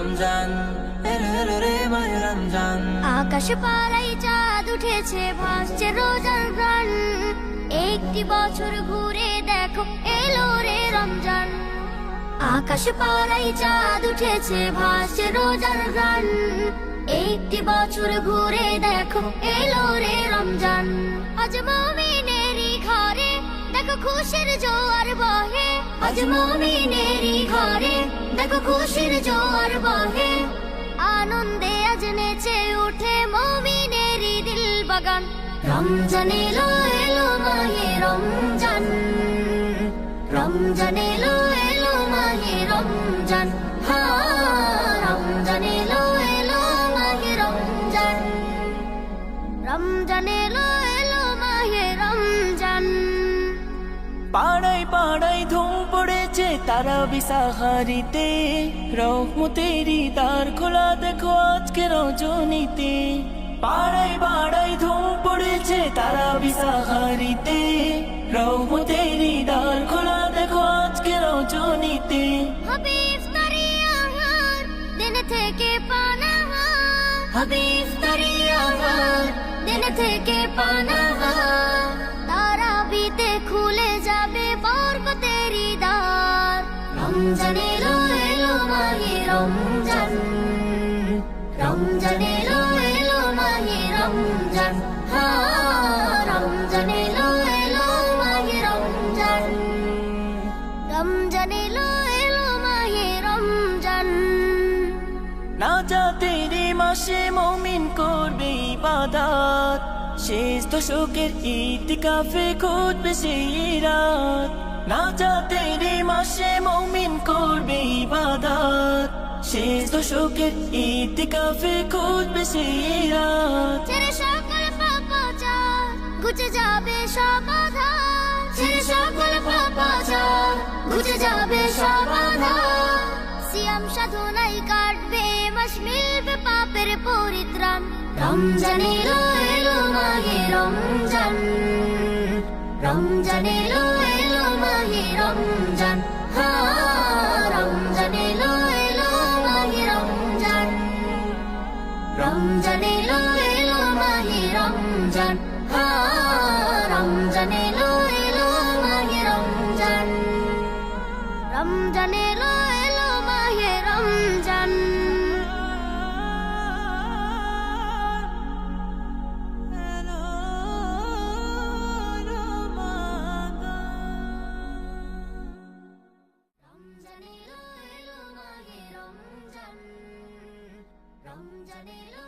রমজান, এলো এলো রে মাহে রমজান। আকাশ পাড়ায় চাঁদ উঠেছে, ভাসছে রোজার গান। একটি বছর ঘুরে দেখো, এলো রে রমজান। আকাশ পাড়ায় চাঁদ উঠেছে, ভাসছে রোজার গান। একটি বছর ঘুরে দেখো, এলো রে রমজান। আজ মুমিনেরই ঘরে দেখো খুশির জোয়ার বহে। আজ মুমিনেরই ঘরে দেখো খুশির জোয়ার বহে। আনন্দে আজ নেচে উঠে মুমিনেরই দিল বাগান। রমজান এলো এলো মাহে রমজান, রমজান এলো এলো মাহে রমজান। রমজান এলো এলো মাহে রমজান, রমজান এলো এলো মাহে রমজান। পাড়ায় পাড়ায় ধুম পড়েছে তারাবি সাহারিতে, রহমতেরই দ্বার খোলা দেখো আজকে রজনীতে। পাড়ায় পাড়ায় ধুম পড়েছে তারাবি সাহারিতে, রহমতেরই দ্বার খোলা দেখো আজকে রজনীতে। হবে ইফতারি আহার, দিন থেকে পানাহার। হবে ইফতারি আহার, দিন থেকে পানাহার। তারাবিতে খুলে যাবে বরকতেরই দ্বার। রমজান এলো এলো মাহে রমজান, রমজান এলো এলো মাহে রমজান। রমজান এলো এলো মাহে রমজান, রমজান এলো এলো মাহে রমজান। নাজাতেরই মাসে মুমিন করবে ইবাদত, শেষ দশকের ইতিকাফে খুঁজবে সেই রাত। নাজাতেরই মাসে মুমিন করবে ইবাদত, শেষ দশকের ইতিকাফে খুঁজবে সেই রাত। ছেড়ে সকল পাপাচার ঘুচে যাবে সব আধার। ছেড়ে সকল পাপাচার ঘুচে যাবে সব আধার। সিয়াম সাধনায় কাটবে মাস, মিলবে পাপের পরিত্রাণ। রমজান এলো এলো মাহে রমজান, রমজান এলো এলো মাহে রমজান। রমজান এলো এলো মাহে রমজান, রমজান এলো এলো মাহে রমজান। রমজান এলো এলো মাহে রমজান, রমজান এলো এলো মাহে রমজান। রমজান এলো এলো মাহে রমজান, রমজান এলো